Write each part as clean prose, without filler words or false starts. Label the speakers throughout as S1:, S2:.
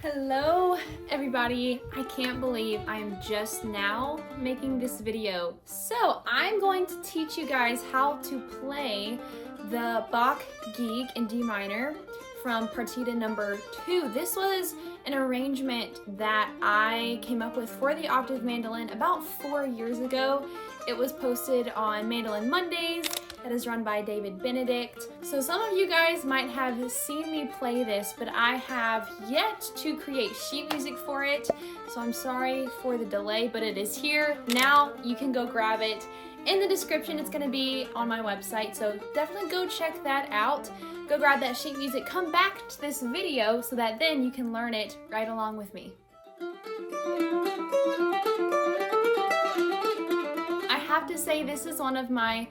S1: Hello everybody, I can't believe I'm just now making this video. So I'm going to teach you guys how to play the Bach Gigue in D minor from Partita number 2. This was an arrangement that I came up with for the Octave Mandolin about 4 years ago. It was posted on Mandolin Mondays. That is run by David Benedict. So some of you guys might have seen me play this, but I have yet to create sheet music for it. So I'm sorry for the delay, but it is here. Now you can go grab it. In the description, it's gonna be on my website. So definitely go check that out. Go grab that sheet music, come back to this video so that then you can learn it right along with me. I have to say this is one of my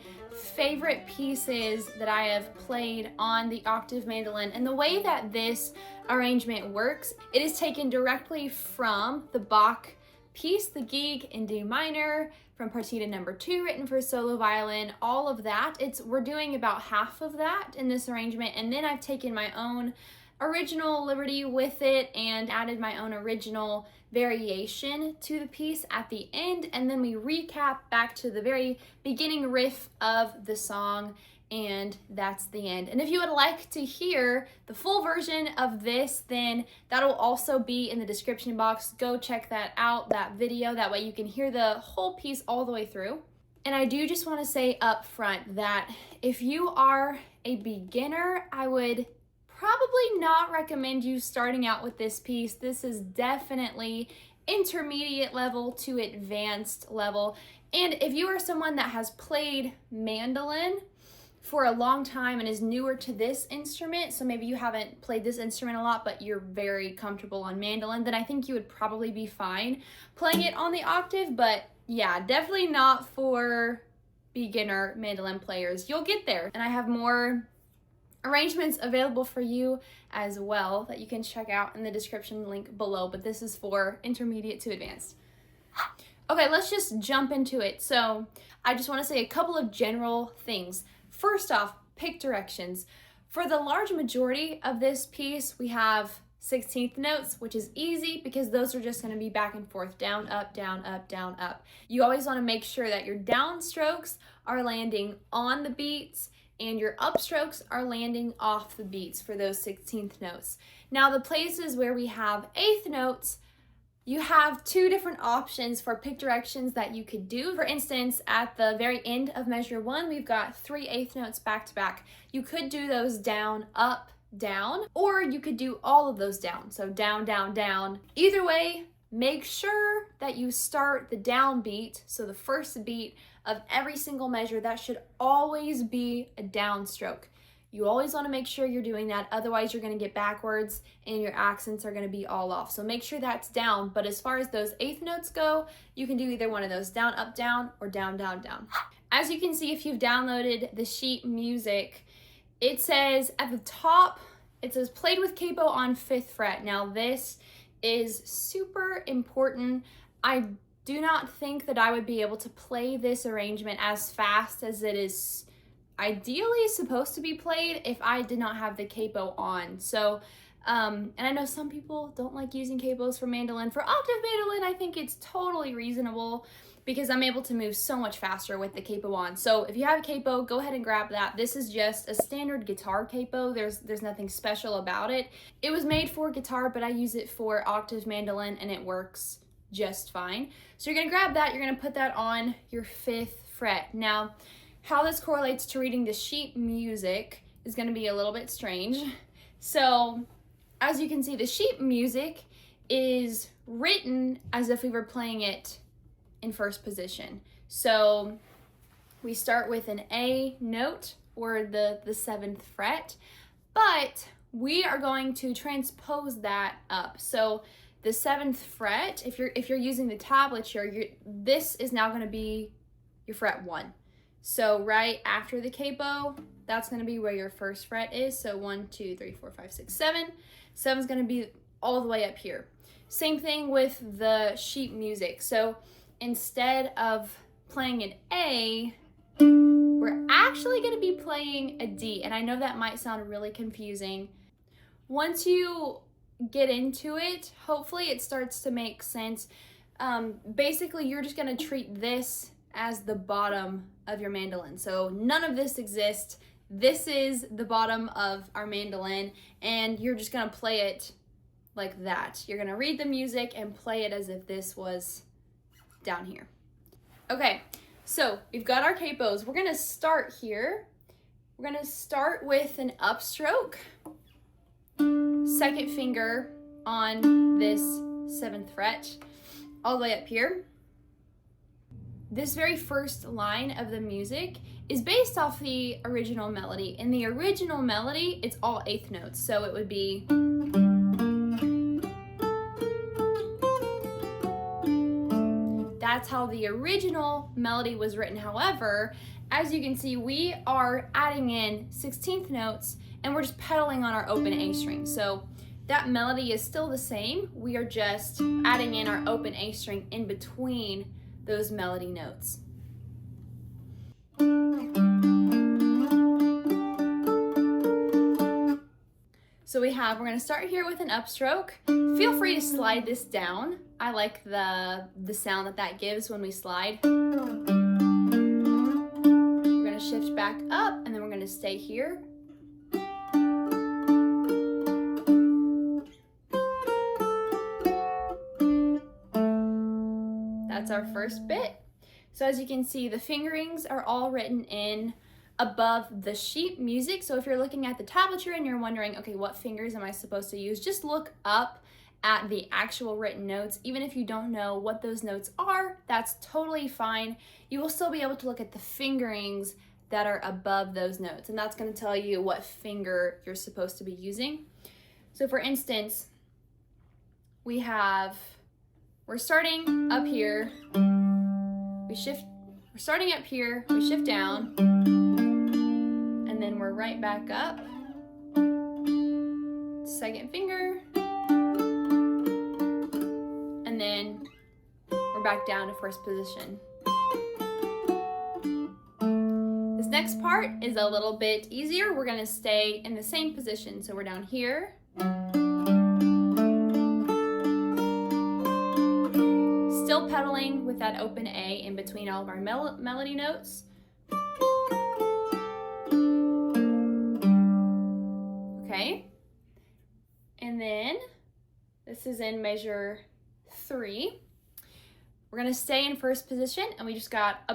S1: favorite pieces that I have played on the Octave Mandolin, and the way that this arrangement works, it is taken directly from the Bach piece, the Gigue in D minor, from Partita number 2, written for solo violin, all of that. We're doing about half of that in this arrangement, and then I've taken my own original liberty with it and added my own original variation to the piece at the end, and then we recap back to the very beginning riff of the song, and that's the end. And if you would like to hear the full version of this, then that'll also be in the description box. Go check that out, that video. That way you can hear the whole piece all the way through. And I do just want to say up front that if you are a beginner, I would probably not recommend you starting out with this piece. This is definitely intermediate level to advanced level. And if you are someone that has played mandolin for a long time and is newer to this instrument, so maybe you haven't played this instrument a lot, but you're very comfortable on mandolin, then I think you would probably be fine playing it on the octave. But yeah, definitely not for beginner mandolin players. You'll get there. And I have more arrangements available for you as well that you can check out in the description link below, but this is for intermediate to advanced. Okay, let's just jump into it. So I just want to say a couple of general things. First off, pick directions. For the large majority of this piece, we have 16th notes, which is easy because those are just going to be back and forth, down, up, down, up, down, up. You always want to make sure that your down strokes are landing on the beats and your upstrokes are landing off the beats for those 16th notes. Now, the places where we have 8th notes, you have two different options for pick directions that you could do. For instance, at the very end of measure 1, we've got 3 8th notes back to back. You could do those down, up, down, or you could do all of those down. So down, down, down. Either way, make sure that you start the down beat, so the first beat of every single measure, that should always be a downstroke. You always want to make sure you're doing that, otherwise you're going to get backwards and your accents are going to be all off. So make sure that's down, but as far as those 8th notes go, you can do either one of those, down, up, down, or down, down, down. As you can see, if you've downloaded the sheet music, it says at the top, it says played with capo on 5th fret. Now this is super important. I do not think that I would be able to play this arrangement as fast as it is ideally supposed to be played if I did not have the capo on. So, and I know some people don't like using capos for mandolin. For octave mandolin, I think it's totally reasonable because I'm able to move so much faster with the capo on. So if you have a capo, go ahead and grab that. This is just a standard guitar capo. There's nothing special about it. It was made for guitar, but I use it for octave mandolin and it works just fine. So you're gonna grab that, you're gonna put that on your 5th fret. Now, how this correlates to reading the sheet music is gonna be a little bit strange. So, as you can see, the sheet music is written as if we were playing it in first position. So, we start with an A note, or the 7th fret, but we are going to transpose that up. So, the 7th fret, if you're using the tablature, this is now going to be your fret 1. So right after the capo, that's going to be where your 1st fret is. So 1, 2, 3, 4, 5, 6, 7. 7 is going to be all the way up here. Same thing with the sheet music. So instead of playing an A, we're actually going to be playing a D. And I know that might sound really confusing. Once you get into it, hopefully it starts to make sense. Basically, you're just gonna treat this as the bottom of your mandolin. So none of this exists. This is the bottom of our mandolin, and you're just gonna play it like that. You're gonna read the music and play it as if this was down here. Okay, so we've got our capos. We're gonna start here. We're gonna start with an upstroke, second finger on this 7th fret, all the way up here. This very first line of the music is based off the original melody. In the original melody, it's all 8th notes, so it would be that's how the original melody was written. However, as you can see, we are adding in 16th notes and we're just pedaling on our open A string. So that melody is still the same. We are just adding in our open A string in between those melody notes. So we're gonna start here with an upstroke. Feel free to slide this down. I like the sound that gives when we slide. We're gonna shift back up and then we're gonna stay here. That's our first bit. So as you can see, the fingerings are all written in above the sheet music. So if you're looking at the tablature and you're wondering, okay, what fingers am I supposed to use? Just look up at the actual written notes. Even if you don't know what those notes are, that's totally fine. You will still be able to look at the fingerings that are above those notes, and that's going to tell you what finger you're supposed to be using. So for instance, we're starting up here, we're starting up here, we shift down, and then we're right back up, second finger, and then we're back down to first position. This next part is a little bit easier. We're gonna stay in the same position. So we're down here. Still pedaling with that open A in between all of our melody notes. Okay. And then this is in measure 3. We're gonna stay in first position, and we just got a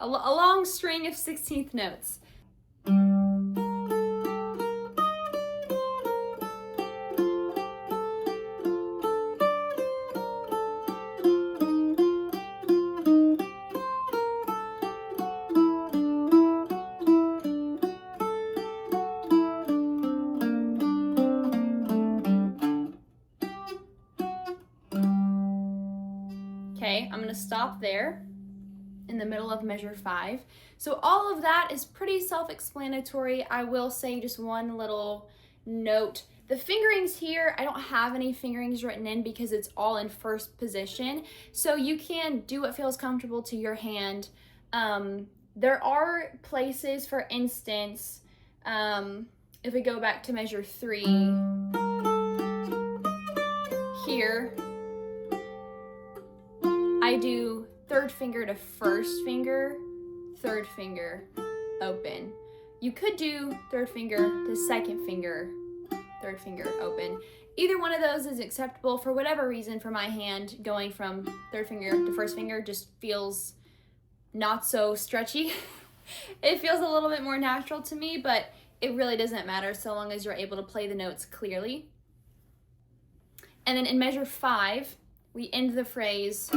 S1: long string of 16th notes. Okay, I'm gonna stop there in the middle of measure 5. So all of that is pretty self-explanatory. I will say just one little note. The fingerings here, I don't have any fingerings written in because it's all in first position. So you can do what feels comfortable to your hand. There are places, for instance, if we go back to measure 3, here, I do 3rd finger to 1st finger, 3rd finger, open. You could do 3rd finger to 2nd finger, 3rd finger, open. Either one of those is acceptable. For whatever reason, for my hand, going from 3rd finger to 1st finger just feels not so stretchy. It feels a little bit more natural to me, but it really doesn't matter so long as you're able to play the notes clearly. And then in measure 5, we end the phrase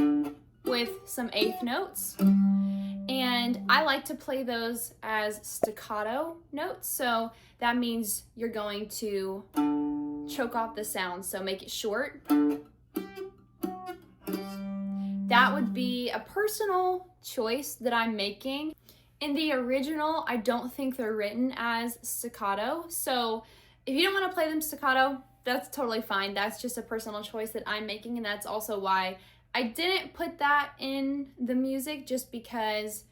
S1: with some 8th notes, and I like to play those as staccato notes. So that means you're going to choke off the sound, so make it short. That would be a personal choice that I'm making. In the original, I don't think they're written as staccato, so if you don't want to play them staccato, that's totally fine. That's just a personal choice that I'm making, and that's also why I didn't put that in the music, just because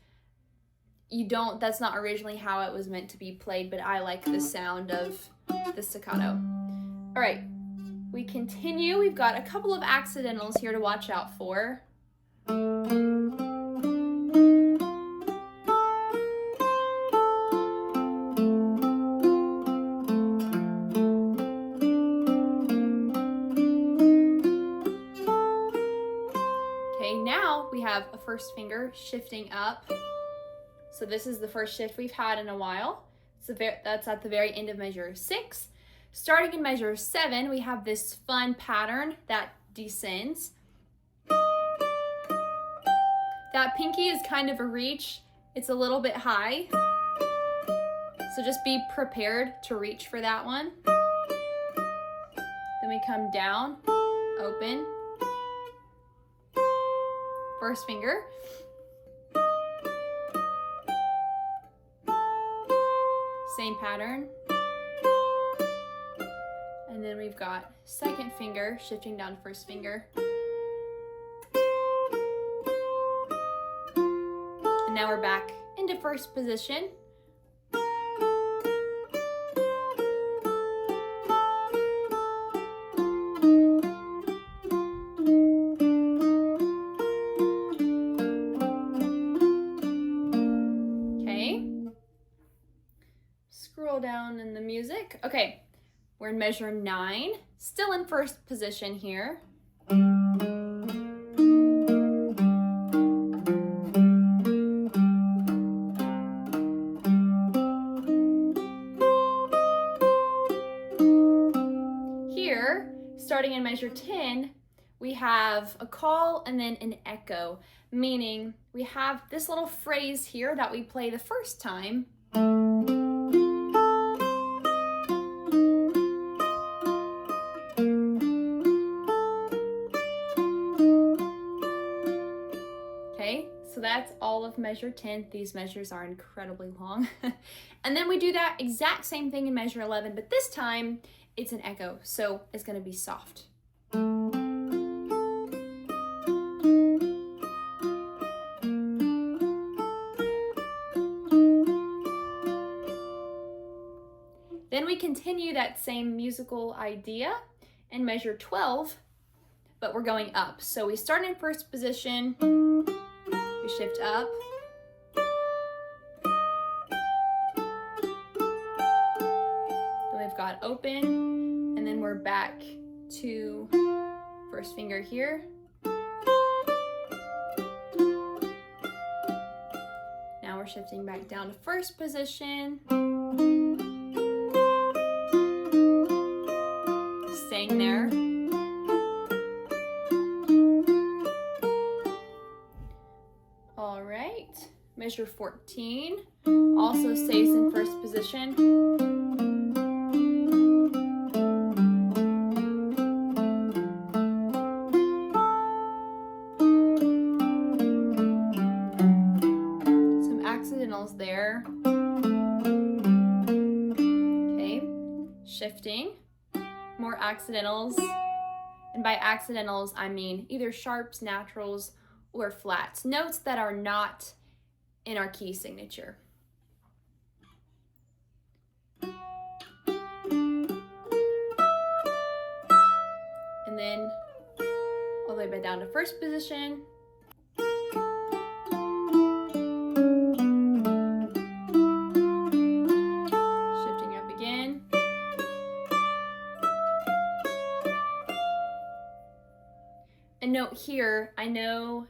S1: that's not originally how it was meant to be played, but I like the sound of the staccato. All right, we continue. We've got a couple of accidentals here to watch out for. Okay, now we have a first finger shifting up. So this is the first shift we've had in a while. So that's at the very end of measure 6. Starting in measure 7, we have this fun pattern that descends. That pinky is kind of a reach. It's a little bit high. So just be prepared to reach for that one. Then we come down, open. First finger. Same pattern. And then we've got second finger shifting down to first finger. And now we're back into first position. Scroll down in the music. Okay, we're in measure 9, still in first position here. Here, starting in measure 10, we have a call and then an echo, meaning we have this little phrase here that we play the first time. So that's all of measure 10. These measures are incredibly long. And then we do that exact same thing in measure 11, but this time it's an echo, so it's going to be soft. Then we continue that same musical idea in measure 12, but we're going up. So we start in first position. Shift up. Then we've got open, and then we're back to first finger here. Now we're shifting back down to first position. Staying there. All right, measure 14 also stays in first position. Some accidentals there. Okay, shifting, more accidentals. And by accidentals, I mean either sharps, naturals, or flats, notes that are not in our key signature. And then all the way back down to first position. Shifting up again. And note here, I know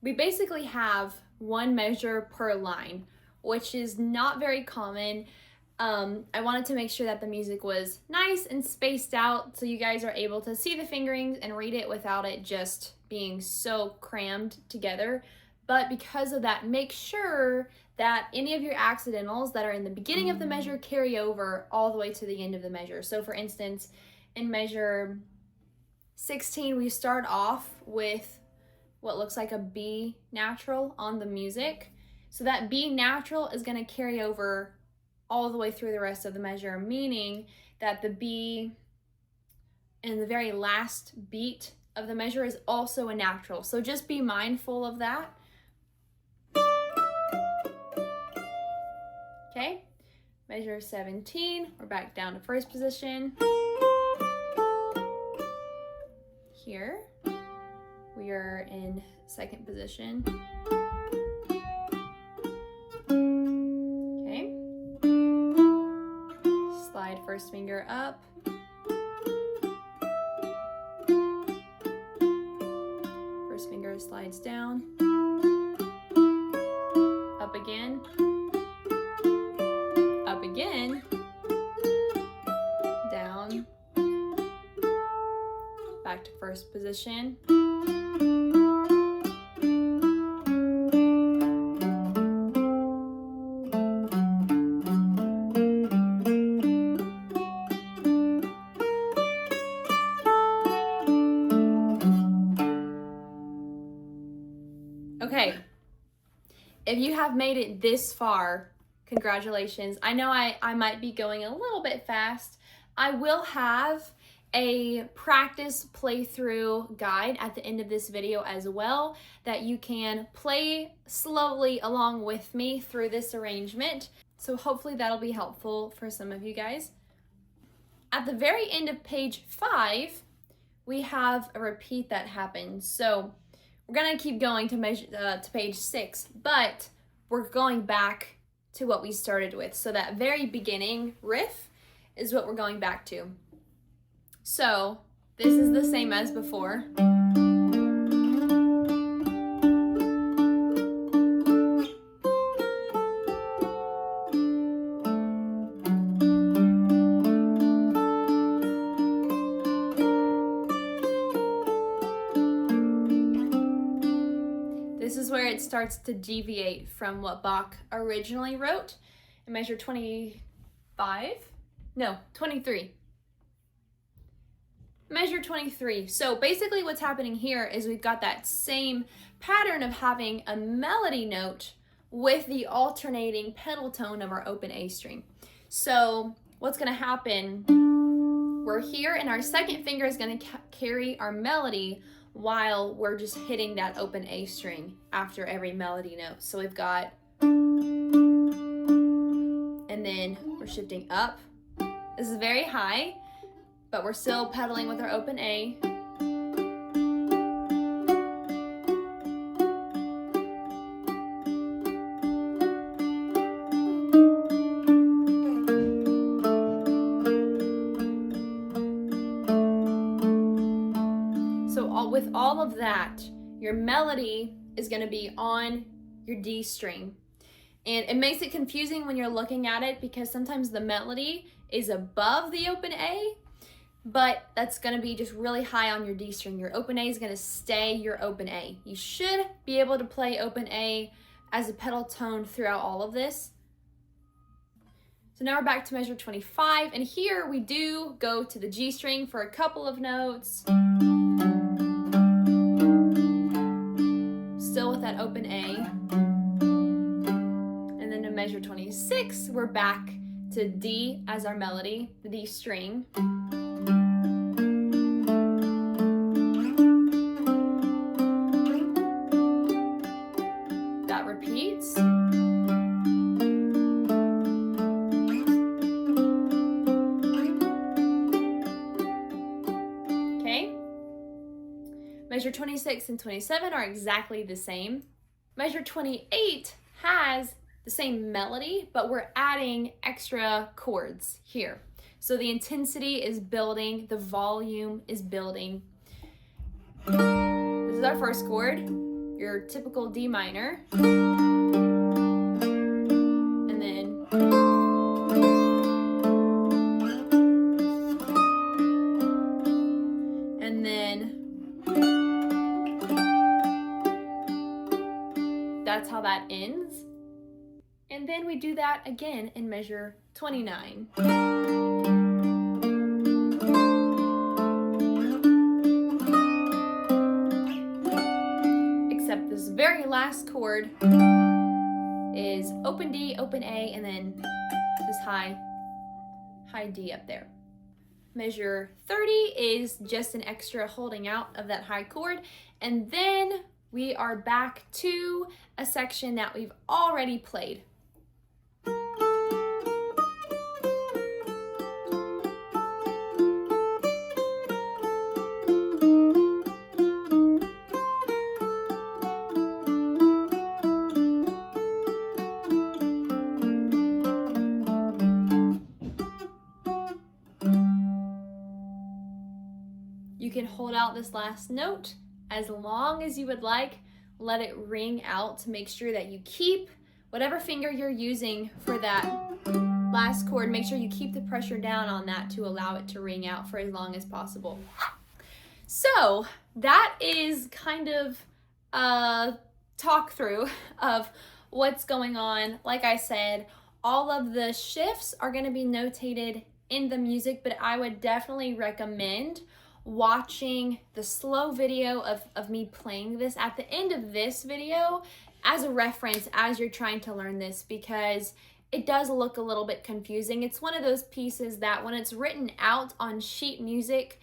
S1: we basically have one measure per line, which is not very common. I wanted to make sure that the music was nice and spaced out so you guys are able to see the fingerings and read it without it just being so crammed together. But because of that, make sure that any of your accidentals that are in the beginning of the measure carry over all the way to the end of the measure. So for instance, in measure 16, we start off with what looks like a B natural on the music. So that B natural is going to carry over all the way through the rest of the measure, meaning that the B in the very last beat of the measure is also a natural. So just be mindful of that. Okay, measure 17, we're back down to first position. here. We are in second position. Okay. Slide first finger up. First finger slides down. Up again. Up again. Down. Back to first position. Okay, if you have made it this far, congratulations. I know I might be going a little bit fast. I will have a practice playthrough guide at the end of this video as well that you can play slowly along with me through this arrangement. So hopefully that'll be helpful for some of you guys. At the very end of page 5, we have a repeat that happens. So we're gonna keep going to page 6, but we're going back to what we started with. So that very beginning riff is what we're going back to. So this is the same as before. This is where it starts to deviate from what Bach originally wrote in measure 23. Measure 23. So basically what's happening here is we've got that same pattern of having a melody note with the alternating pedal tone of our open A string. So what's gonna happen, we're here and our second finger is gonna carry our melody while we're just hitting that open A string after every melody note. So we've got, and then we're shifting up. This is very high, but we're still pedaling with our open A. With all of that, your melody is going to be on your D string. And it makes it confusing when you're looking at it because sometimes the melody is above the open A, but that's going to be just really high on your D string. Your open A is going to stay your open A. You should be able to play open A as a pedal tone throughout all of this. So now we're back to measure 25, and here we do go to the G string for a couple of notes. Still with that open A. And then in measure 26, we're back to D as our melody, the D string. That repeats. Okay. Measure 26 and 27 are exactly the same. Measure 28 has the same melody, but we're adding extra chords here. So the intensity is building, the volume is building. This is our first chord, your typical D minor. And then that's how that ends. And then we do that again in measure 29. Except this very last chord is open D, open A, and then this high D up there. Measure 30 is just an extra holding out of that high chord, and then we are back to a section that we've already played. You can hold out this last note as long as you would like. Let it ring out to make sure that you keep whatever finger you're using for that last chord. Make sure you keep the pressure down on that to allow it to ring out for as long as possible. So that is kind of a talk through of what's going on. Like I said, all of the shifts are going to be notated in the music, but I would definitely recommend watching the slow video of me playing this at the end of this video as a reference as you're trying to learn this, because it does look a little bit confusing. It's one of those pieces that when it's written out on sheet music,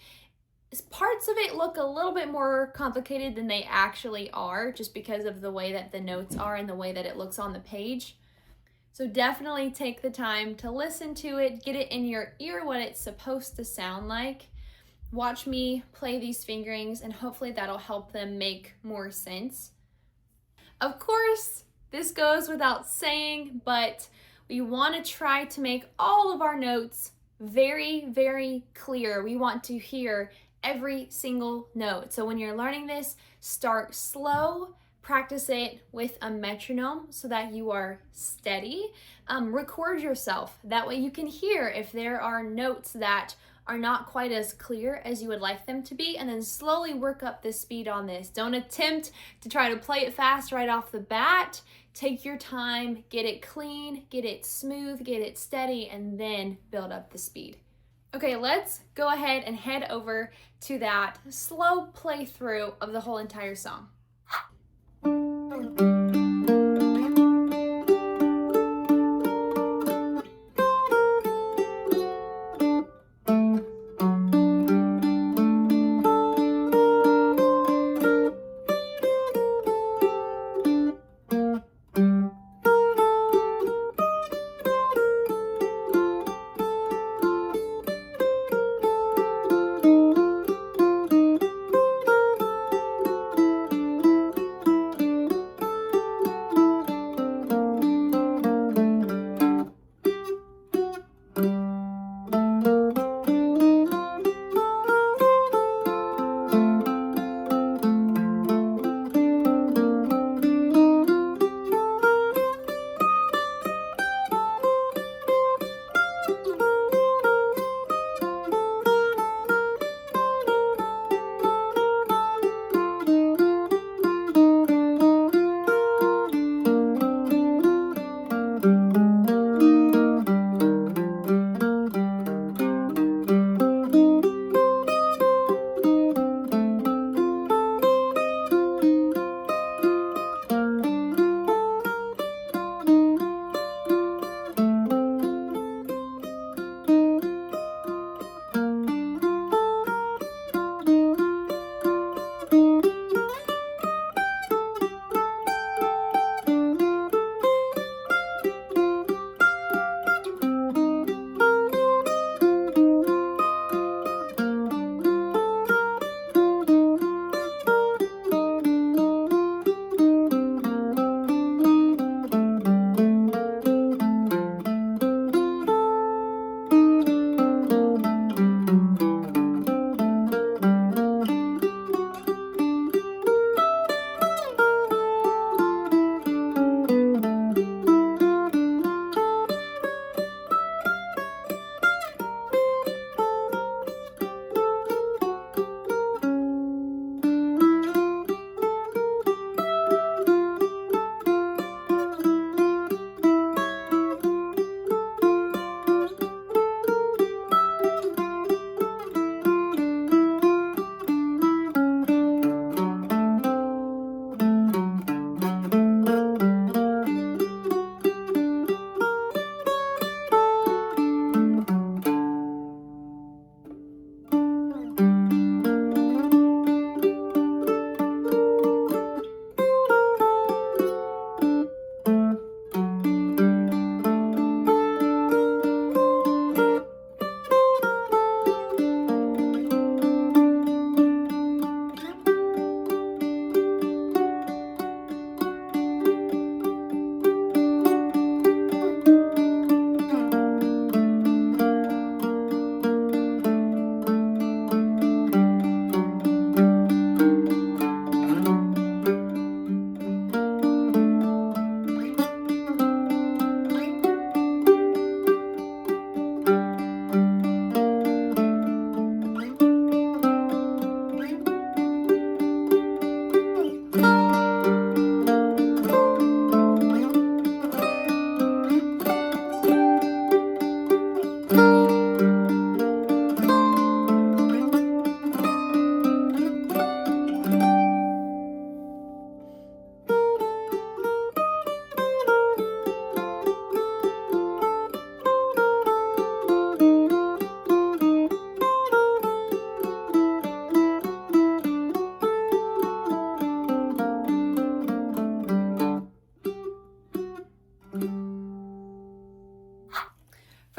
S1: parts of it look a little bit more complicated than they actually are, just because of the way that the notes are and the way that it looks on the page. So definitely take the time to listen to it, get it in your ear what it's supposed to sound like. Watch me play these fingerings, and hopefully that'll help them make more sense. Of course, this goes without saying, but we want to try to make all of our notes very, very clear. We want to hear every single note. So when you're learning this, start slow, practice it with a metronome so that you are steady. Record yourself. That way you can hear if there are notes that are not quite as clear as you would like them to be, and then slowly work up the speed on this. Don't attempt to try to play it fast right off the bat. Take your time, get it clean, get it smooth, get it steady, and then build up the speed. Okay, let's go ahead and head over to that slow playthrough of the whole entire song.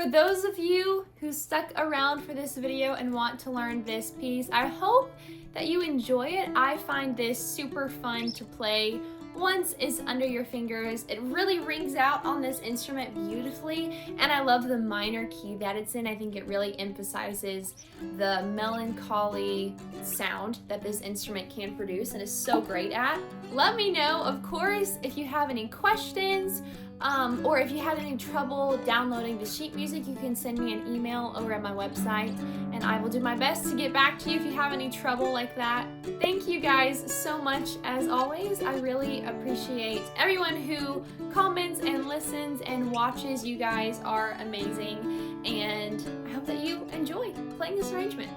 S1: For those of you who stuck around for this video and want to learn this piece, I hope that you enjoy it. I find this super fun to play once it's under your fingers. It really rings out on this instrument beautifully, and I love the minor key that it's in. I think it really emphasizes the melancholy sound that this instrument can produce and is so great at. Let me know, of course, if you have any questions, or if you had any trouble downloading the sheet music. You can send me an email over at my website, and I will do my best to get back to you if you have any trouble like that. Thank you guys so much as always. I really appreciate everyone who comments and listens and watches. You guys are amazing, and I hope that you enjoy playing this arrangement.